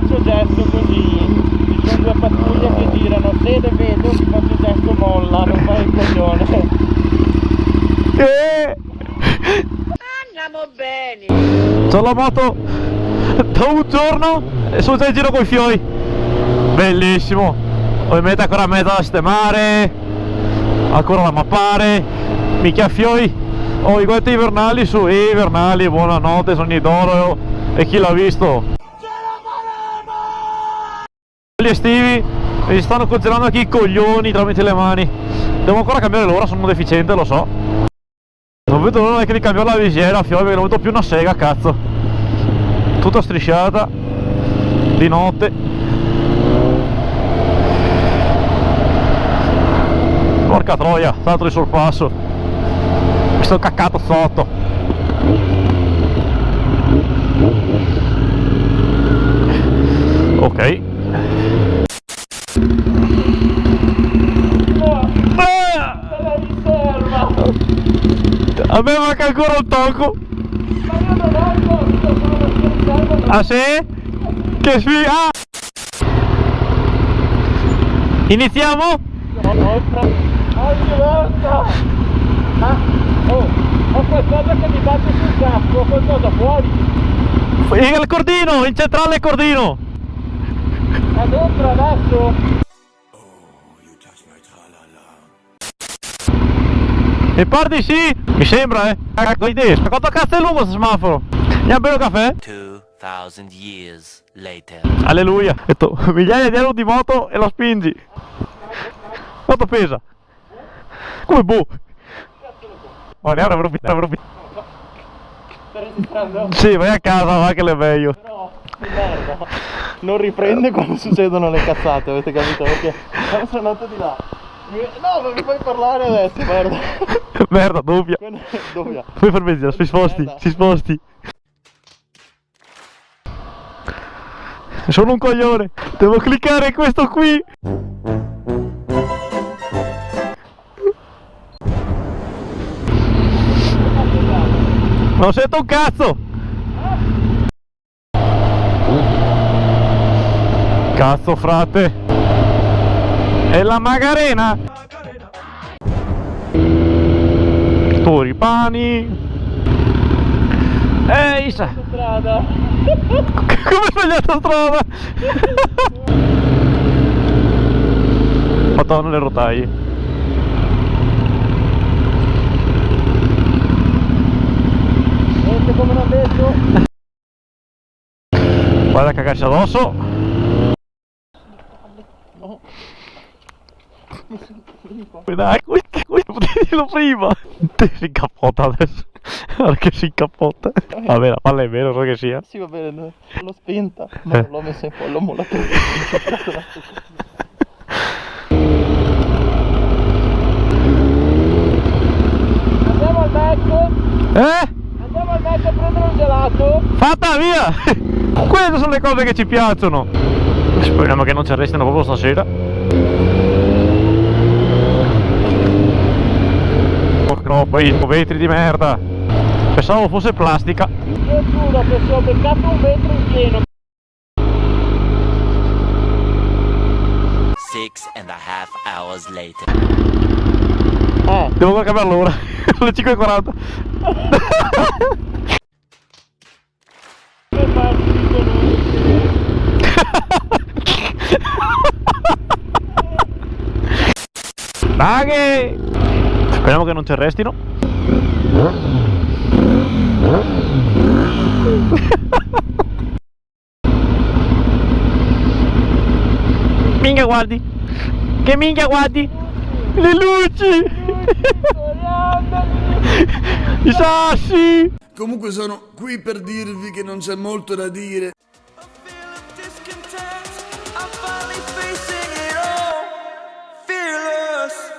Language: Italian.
faccio gesto così, ci sono due pattuglie che girano, se le vedo ti faccio gesto molla, non fai il coglione. Andiamo bene. C'ho la moto da un giorno e sono già in giro coi fioi. Bellissimo. Ovviamente ancora mezzo da sistemare, ancora da mappare. Mica fioi. Ho i guanti invernali su, invernali, buonanotte, sogni d'oro. E chi l'ha visto? Gli estivi mi stanno congelando anche i coglioni tramite le mani. Devo ancora cambiare l'ora, sono un deficiente, lo so. Non vedo l'ora che di cambiare la visiera a fioi perché non vedo più una sega, cazzo. Tutta strisciata di notte. Porca troia, tanto di sorpasso. Mi sto caccato sotto. Ok. A me manca ancora un tocco. Ma io non ho il costo, sono una riserva. Ah sì? Che sfiga! Ah! Iniziamo? Ogni volta! Ah, oh, ho qualcosa che mi batte sul casco, ho qualcosa fuori. Il cordino, in centrale il cordino. È dentro adesso? E parti sì? Mi sembra, Hai idea? Quanto cazzo è lungo questo semaforo? Andiamo a bere un caffè? 2000 years later. Alleluia. Ho detto, migliaia di euro di moto e lo spingi. Quanto pesa? Come boh? Oh, ne avrò Stai registrando? Sì, vai a casa, va che le è meglio. Però, di merda. Non riprende quando succedono le cazzate, avete capito? Perché sono andato di là. No, ma mi fai parlare adesso, guarda. Merda, doppia. Doppia. Puoi far benzina, si sposti, Merda. si sposti. Sono un coglione. Devo cliccare questo qui. Non sento un cazzo. Cazzo, frate. E la Magarena. Toripani. Ehi, sa. Strada. Come ho sbagliato strada? Madonna le rotaie. Niente come non detto. Guarda a cagarsi addosso. No. Dai, potevi dirlo prima. Si incappotta adesso. Guarda che si incappotta. Vabbè, la palla è vero, so che sia. Sì, va bene, l'ho spenta, ma non l'ho messa in po', l'ho mollato. Andiamo al Mac? Andiamo al Mac a prendere un gelato? Fatta via! Queste sono le cose che ci piacciono. Speriamo che non ci arrestino proprio stasera. No, poi vetri di merda. Pensavo fosse plastica. Io giuro che se ho beccato un vetro in pieno. 6.5 hours later. Devo cambiare l'ora. Sono le 5:40. Che farci Dai! Speriamo che non ci arrestino. Minchia guardi! Che minchia guardi! Le luci! I sassi! Comunque sono qui per dirvi che non c'è molto da dire. Fearless.